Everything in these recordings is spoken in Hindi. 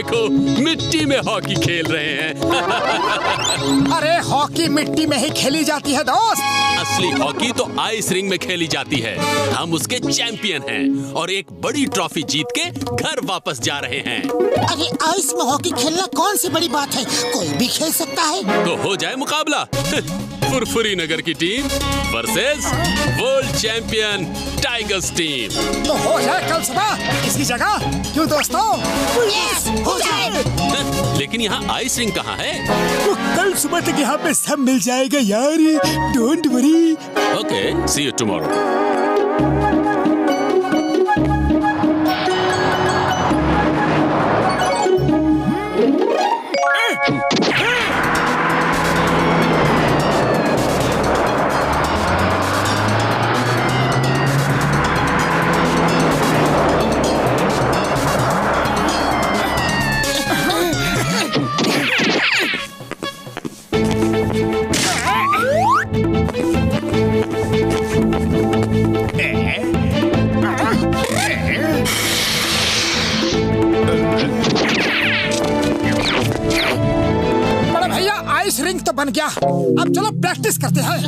देखो, मिट्टी में हॉकी खेल रहे हैं। अरे हॉकी मिट्टी में ही खेली जाती है दोस्त। असली हॉकी तो आइस रिंग में खेली जाती है। हम उसके चैंपियन हैं और एक बड़ी ट्रॉफी जीत के घर वापस जा रहे हैं। अरे आइस में हॉकी खेलना कौन सी बड़ी बात है, कोई भी खेल सकता है। तो हो जाए मुकाबला। फुरफुरी नगर की team versus world champion tigers team. तो हो जाए कल सुबह इसी जगह, क्यों दोस्तों? यस, हो जाए। लेकिन यहाँ आइस रिंग कहाँ है? तो कल सुबह तक यहाँ पे सब मिल जाएगा यार, don't worry. Okay, see you tomorrow. Ring तो बन गया, अब चलो प्रैक्टिस करते हैं।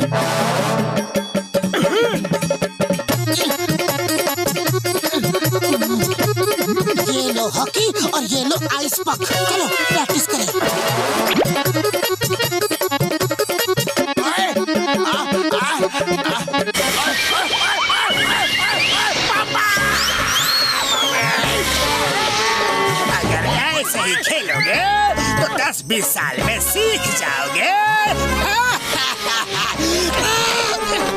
ये लो हॉकी और ये लो आइस पक, चलो प्रैक्टिस करें। अगर ऐसे ही खेलोगे तो 10-20 साल में सीख जाओगे।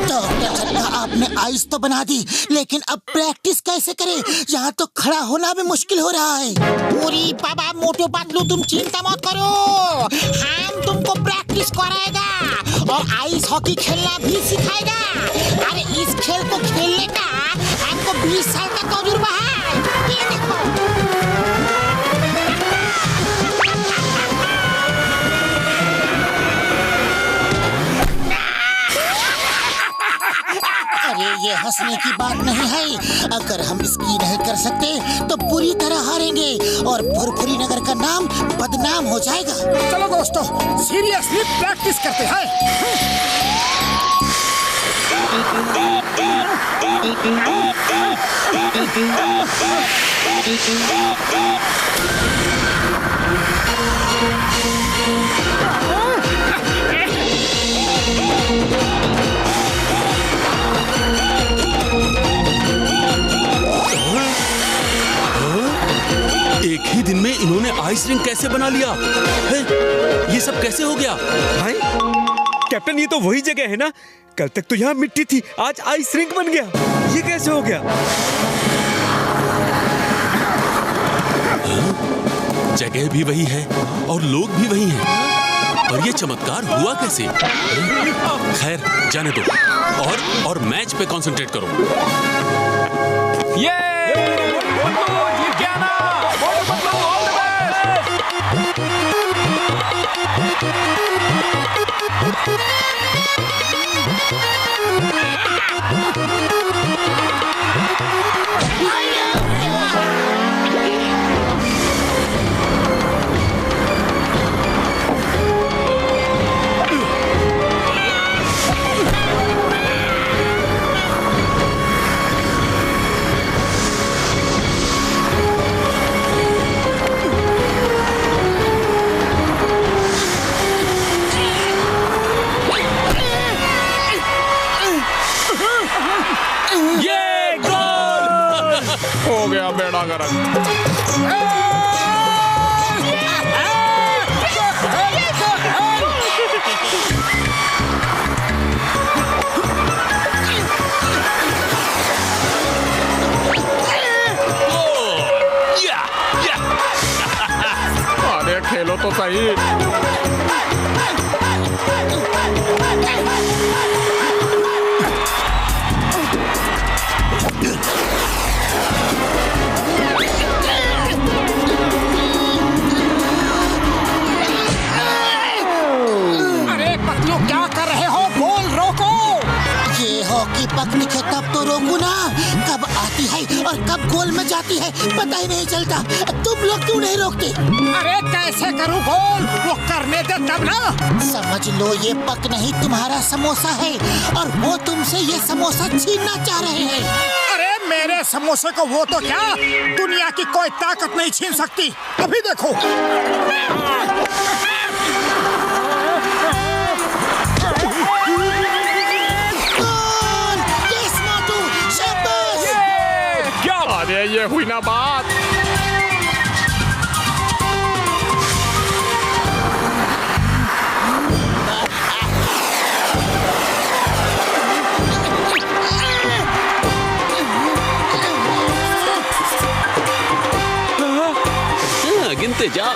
डॉक्टर चन्ना, आपने आइस तो बना दी, लेकिन अब प्रैक्टिस कैसे करें? यहाँ तो खड़ा होना भी मुश्किल हो रहा है। पूरी बाबा मोटू पतलू, तुम चिंता मत करो, हम तुमको प्रैक्टिस कराएगा और आइस हॉकी खेलना भी सिखाएगा। अरे इस खेल को खेलने का हमको 20 साल का तजुर्बा है। ये देखो। अरे ये हंसने की बात नहीं है, अगर हम इसकी नहीं कर सकते तो बुरी तरह हारेंगे और फुरफुरी नगर का नाम बदनाम हो जाएगा। चलो दोस्तों, सीरियसली प्रैक्टिस करते हैं। एक ही दिन में इन्होंने आइस रिंग कैसे बना लिया है? ये सब कैसे हो गया? भाई कैप्टन, ये तो वही जगह है ना, कल तक तो यहाँ मिट्टी थी, आज आइस रिंक बन गया। ये कैसे हो गया? जगह भी वही है और लोग भी वही हैं, और ये चमत्कार हुआ कैसे? खैर जाने दो और मैच पे कंसंट्रेट करो। ये हो गया बेड़ा गर्क। अरे खेलो तो सही। लौकी पक दिखे तब तो रोकू ना, कब आती है और कब गोल में जाती है पता ही नहीं चलता। तुम लोग क्यों नहीं रोकते? अरे कैसे करूँ गोल, वो करने दे तब ना। समझ लो ये पक नहीं तुम्हारा समोसा है और वो तुमसे ये समोसा छीनना चाह रहे हैं। अरे मेरे समोसे को वो तो क्या, दुनिया की कोई ताकत नहीं छीन सकती। अभी देखो। क्या अरे ये हुई ना बात। गिनते जाओ।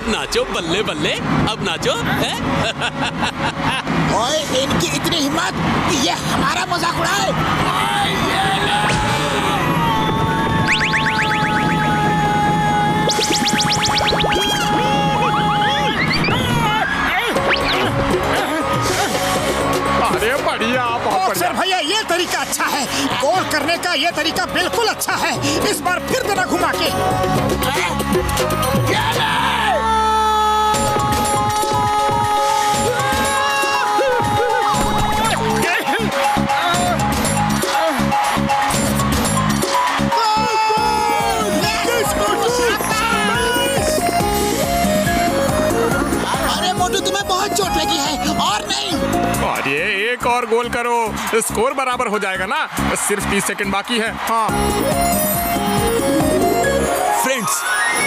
नाचो बल्ले बल्ले, अब नाचो। ओए इनकी इतनी हिम्मत कि ये हमारा मजाक उड़ाए। अरे बढ़िया, बहुत बढ़िया। भैया ये तरीका अच्छा है, गोल करने का ये तरीका बिल्कुल अच्छा है। इस बार फिर देना घुमा के। चोट लगी है और नहीं। और ये एक और गोल करो, स्कोर बराबर हो जाएगा ना। सिर्फ 30 सेकंड बाकी है। हाँ फ्रेंड्स,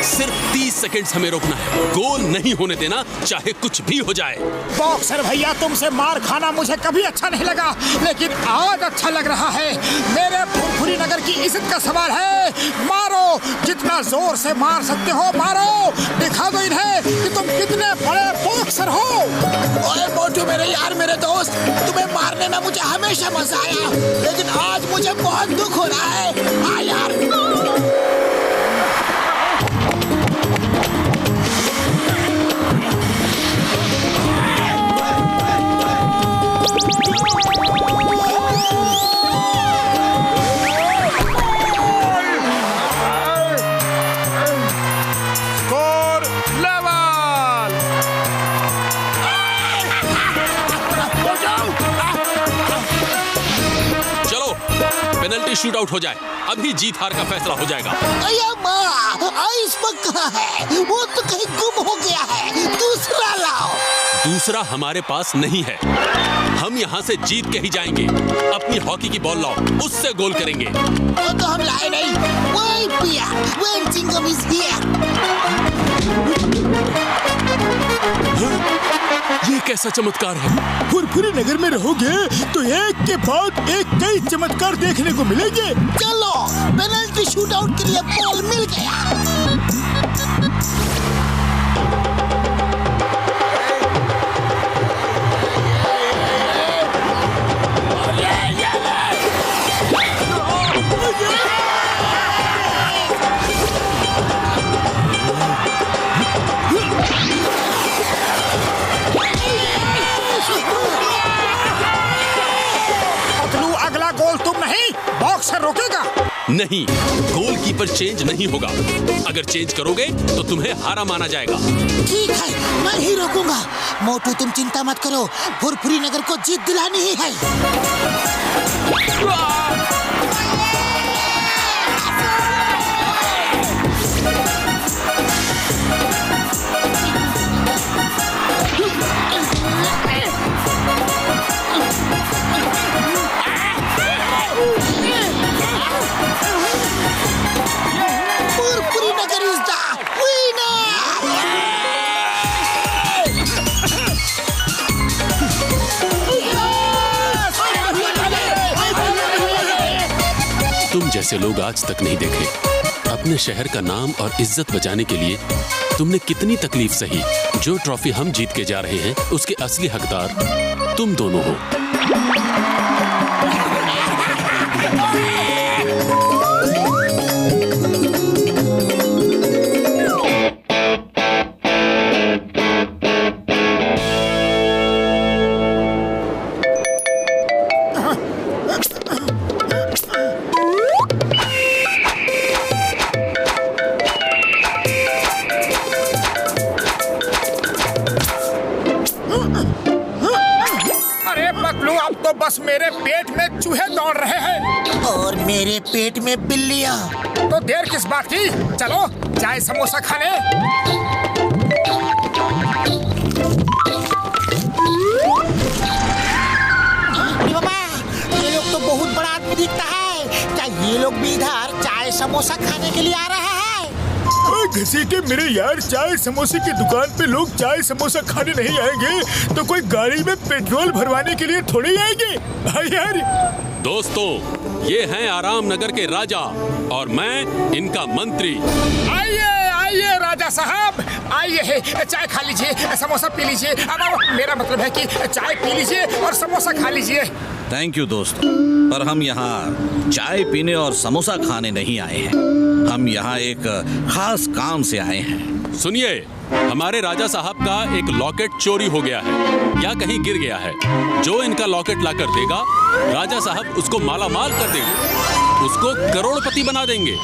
सिर्फ 30 सेकंड्स हमें रोकना है, गोल नहीं होने देना चाहे कुछ भी हो जाए। बॉक्सर भैया तुमसे मार खाना मुझे कभी अच्छा नहीं लगा, लेकिन आज अच्छा लग रहा है। मेरे फुरफुरी नगर की इज्जत का सवाल है। मारो, जितना जोर से मार सकते हो मारो। दिखा दो इन्हें कि तुम कितने बड़े बॉक्सर हो। ओए मोटू मेरे यार, मेरे दोस्त, तुम्हें मारने में मुझे हमेशा मजा आया, लेकिन आज मुझे बहुत दुख हो रहा है। हाँ यार। पेनल्टी शूट आउट हो जाए, अभी जीत हार का फैसला हो जाएगा। अया माँ, आइस पक कहाँ है? वो तो कहीं गुम हो गया है। दूसरा लाओ। दूसरा हमारे पास नहीं है, हम यहाँ से जीत के ही जाएंगे। अपनी हॉकी की बॉल लाओ, उससे गोल करेंगे। वो तो हम लाए नहीं। वही पिया, when Chingam is here। ये कैसा चमत्कार है? फुरफुरी नगर में रहोगे तो एक के बाद एक कई चमत्कार देखने को मिलेंगे। चलो, पेनल्टी शूट आउट के लिए बॉल मिल गया। बॉक्सर रोकेगा नहीं, गोलकीपर चेंज नहीं होगा। अगर चेंज करोगे तो तुम्हें हारा माना जाएगा। ठीक है, मैं ही रोकूंगा। मोटू तुम चिंता मत करो, फुरफुरी नगर को जीत दिलानी ही है। फुरफुरी नगर इज द जैसे लोग आज तक नहीं देखे। अपने शहर का नाम और इज्जत बचाने के लिए तुमने कितनी तकलीफ सही। जो ट्रॉफी हम जीत के जा रहे हैं उसके असली हकदार तुम दोनों हो। बस मेरे पेट में चूहे दौड़ रहे हैं और मेरे पेट में बिल्लियां। तो देर किस बात की, चलो चाय समोसा खाने। बाबा, ये लोग तो बहुत बड़ा आदमी दिखता है। क्या ये लोग भी इधर चाय समोसा खाने के लिए आ रहा है? घसी के मेरे यार, चाय समोसे की दुकान पे लोग चाय समोसा खाने नहीं आएंगे तो कोई गाड़ी में पेट्रोल भरवाने के लिए थोड़ी आएंगे। यार दोस्तों, ये हैं आराम नगर के राजा और मैं इनका मंत्री। आइए आइए राजा साहब, आइए, चाय खा लीजिए, समोसा पी लीजिए। मेरा मतलब है कि चाय पी लीजिए और समोसा खा लीजिए। थैंक यू दोस्तों, पर हम यहाँ चाय पीने और समोसा खाने नहीं आए हैं। हम यहाँ एक खास काम से आए हैं। सुनिए, हमारे राजा साहब का एक लॉकेट चोरी हो गया है या कहीं गिर गया है। जो इनका लॉकेट लाकर देगा, राजा साहब उसको माला माल कर देंगे, उसको करोड़पति बना देंगे।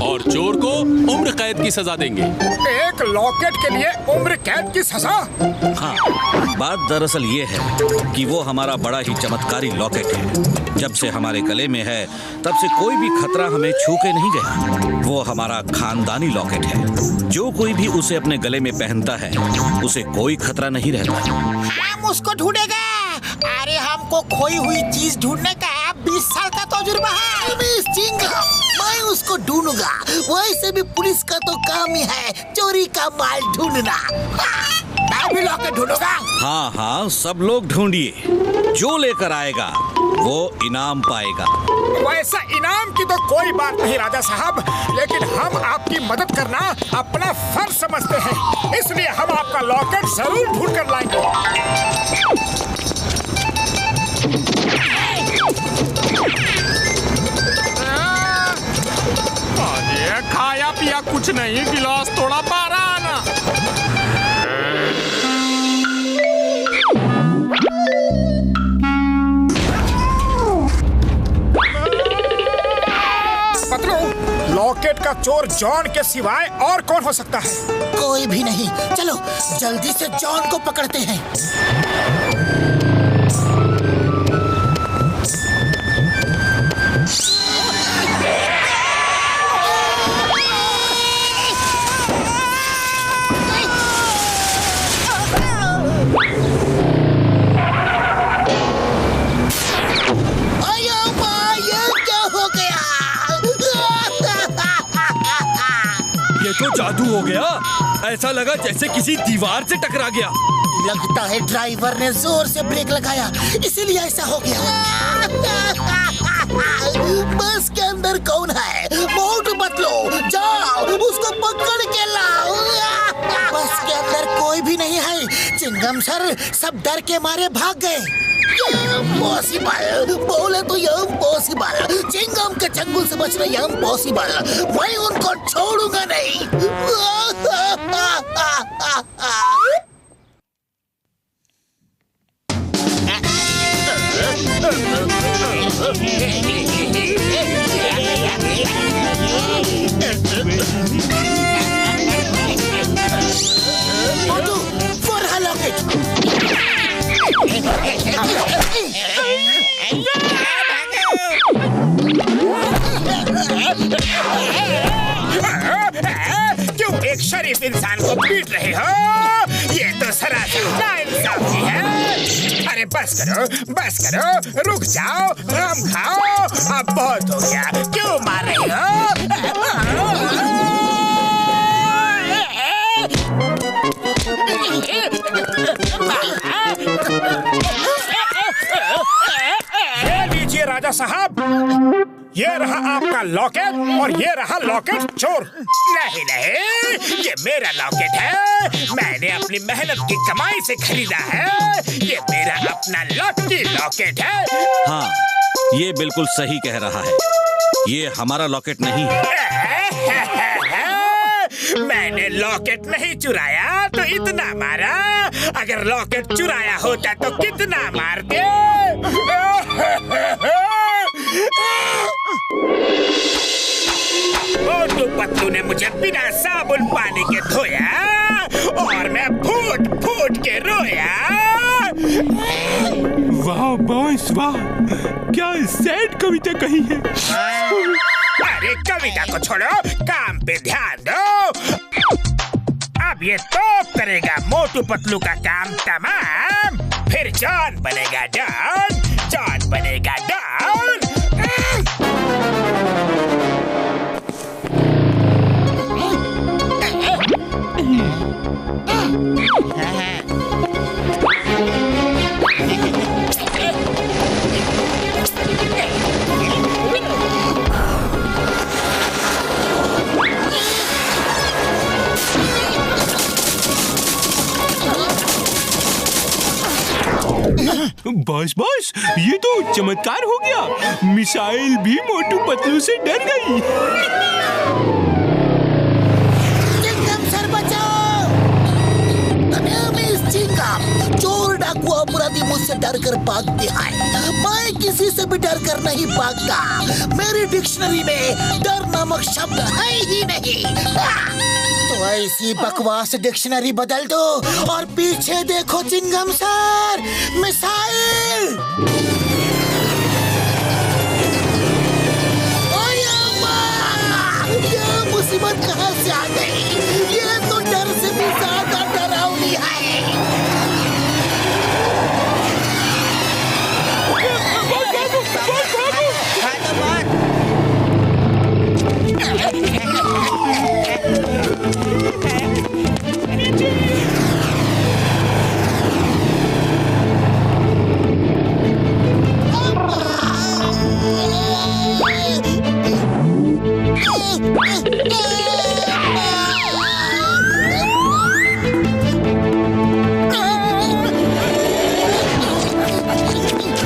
और चोर को उम्र कैद की सजा देंगे। एक लॉकेट के लिए उम्र कैद की सजा? हाँ, बात दरअसल ये है कि वो हमारा बड़ा ही चमत्कारी लॉकेट है। जब से हमारे गले में है तब से कोई भी खतरा हमें छू के नहीं गया। वो हमारा खानदानी लॉकेट है। जो कोई भी उसे अपने गले में पहनता है उसे कोई खतरा नहीं रहता। हम उसको ढूंढेगा। अरे हमको खोई हुई चीज ढूंढने का 20 साल का तजुर्बा है। मैं उसको ढूंढूंगा। वैसे भी पुलिस का तो काम ही है चोरी का माल ढूंढना। मैं भी लॉकेट ढूंढूंगा। हाँ हाँ, सब लोग ढूंढिए। जो लेकर आएगा वो इनाम पाएगा। वैसा इनाम की तो कोई बात नहीं राजा साहब, लेकिन हम आपकी मदद करना अपना फर्ज समझते हैं, इसलिए हम आपका लॉकेट जरूर ढूंढ कर लाएंगे। खाया पिया कुछ नहीं, गिलास तोड़ा, बारह आना। पतलू, लॉकेट का चोर जॉन के सिवाय और कौन हो सकता है? कोई भी नहीं। चलो जल्दी से जॉन को पकड़ते हैं। तो जादू हो गया। ऐसा लगा जैसे किसी दीवार से टकरा गया। लगता है ड्राइवर ने जोर से ब्रेक लगाया, इसीलिए ऐसा हो गया। बस के अंदर कौन है? मोटू पतलू, जाओ उसको पकड़ के लाओ। बस के अंदर कोई भी नहीं है। चिंगम सर सब डर के मारे भाग गए। इम्पॉसिबल, बोले तो ये इम्पॉसिबल। चिंगम के चंगुल से बचना ये इम्पॉसिबल। मैं उनको छोड़ूंगा नहीं। मोटू, फॉर लॉकेट। क्यों एक शरीफ इंसान को पीट रहे हो? ये तो सरासर नाइंसाफी है। अरे बस करो, रुक जाओ, आम खाओ। अब बहुत हो गया, क्यों मार रहे हो? राजा साहब, ये रहा आपका लॉकेट और ये रहा लॉकेट चोर। नहीं नहीं, ये मेरा लॉकेट है, मैंने अपनी मेहनत की कमाई से खरीदा है, ये मेरा अपना लकी लॉकेट है। हाँ, ये बिल्कुल सही कह रहा है, ये हमारा लॉकेट नहीं है। मैंने लॉकेट नहीं चुराया तो इतना मारा, अगर लॉकेट चुराया होता तो कितना मारते। मोटू पतलू ने मुझे बिना साबुन पानी के धोया और मैं फूट फूट के रोया। वाह बॉस वाह, क्या सैड कविता कही है। अरे कविता को छोड़ो, काम पे ध्यान दो। अब ये तो करेगा मोटू पतलू का काम तमाम, फिर जॉन बनेगा डॉन, जॉन बनेगा डॉन। बॉस बॉस, ये तो चमत्कार हो गया, मिसाइल भी मोटू पतलू से डर गई। चिंगम सर बचाओ! चोर डाकू अपराधी मुझसे डर कर भागते हैं, मैं किसी से भी डर कर नहीं भागता। मेरी डिक्शनरी में डर नामक शब्द है ही नहीं। तो ऐसी बकवास डिक्शनरी बदल दो और पीछे देखो चिंगम सर, मिसाइल। ये मुसीबत कहाँ से आ गई? ये तो डर से भी ज्यादा डरावनी है।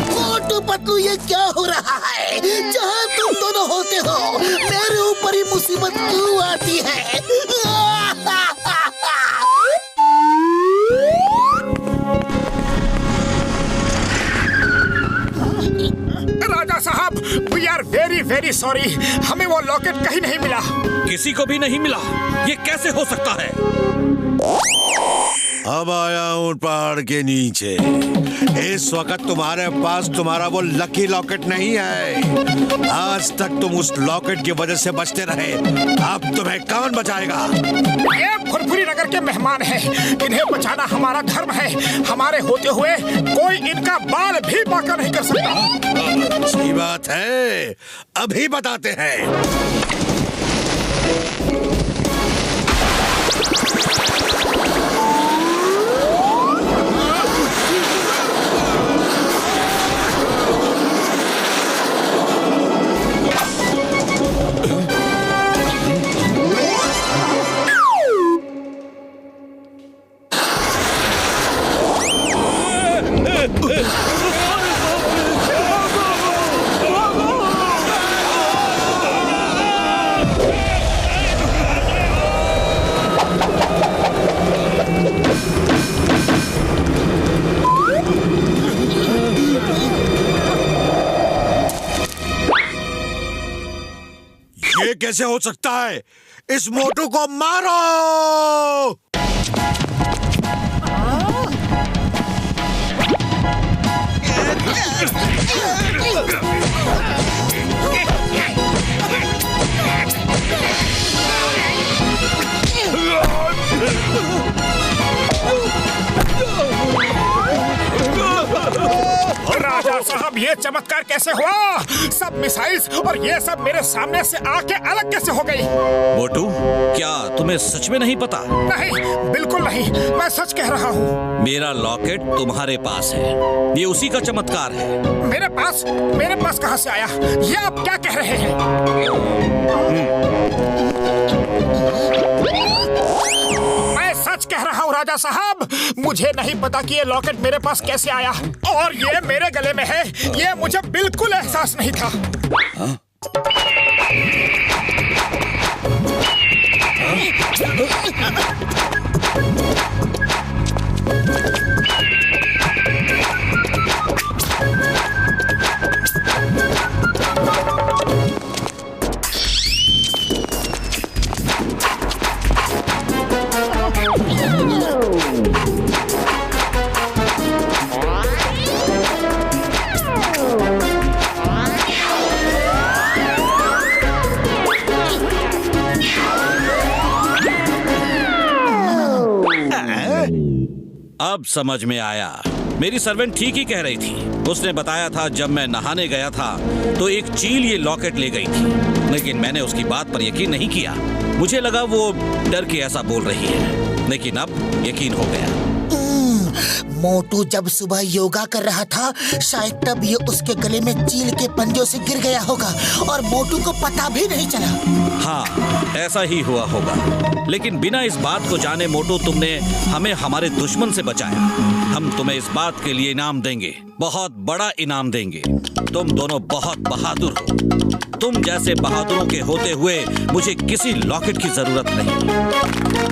मोटू पतलू, ये क्या हो रहा है? जहाँ तुम दोनों होते हो मेरे ऊपर ही मुसीबत क्यों आती है? राजा साहब, we are very very sorry, हमें वो लॉकेट कहीं नहीं मिला। किसी को भी नहीं मिला, ये कैसे हो सकता है? अब आया हूँ पहाड़ के नीचे। इस वक्त तुम्हारे पास तुम्हारा वो लकी लॉकेट नहीं है। आज तक तुम उस लॉकेट की वजह से बचते रहे, अब तुम्हें कौन बचाएगा? ये फुरफुरी नगर के मेहमान हैं, इन्हें बचाना हमारा धर्म है। हमारे होते हुए कोई इनका बाल भी बांका नहीं कर सकता। अच्छी बात है, अभी बताते हैं। ये कैसे हो सकता है? इस मोटू को मारो! राजा साहब ये चमत्कार कैसे हुआ? सब मिसाइल्स और ये सब मेरे सामने से आके अलग कैसे हो गई? मोटू, क्या तुम्हें सच में नहीं पता? नहीं, बिल्कुल नहीं, मैं सच कह रहा हूँ। मेरा लॉकेट तुम्हारे पास है, ये उसी का चमत्कार है। मेरे पास कहाँ से आया? ये आप क्या कह रहे हैं? मैं सच कह रहा हूँ राजा साहब, मुझे नहीं पता कि ये लॉकेट मेरे पास कैसे आया और ये मेरे गले में है, ये मुझे बिल्कुल एहसास नहीं था। अब समझ में आया, मेरी सर्वेंट ठीक ही कह रही थी। उसने बताया था जब मैं नहाने गया था तो एक चील ये लॉकेट ले गई थी, लेकिन मैंने उसकी बात पर यकीन नहीं किया। मुझे लगा वो डर के ऐसा बोल रही है, लेकिन अब यकीन हो गया। मोटू जब सुबह योगा कर रहा था, शायद तब ये उसके गले में चील के पंजों से गिर गया होगा और मोटू को पता भी नहीं चला। हाँ, ऐसा ही हुआ होगा, लेकिन बिना इस बात को जाने मोटू तुमने हमें हमारे दुश्मन से बचाया। हम तुम्हें इस बात के लिए इनाम देंगे, बहुत बड़ा इनाम देंगे। तुम दोनों बहुत बहादुर हो। तुम जैसे बहादुरों के होते हुए मुझे किसी लॉकेट की जरूरत नहीं।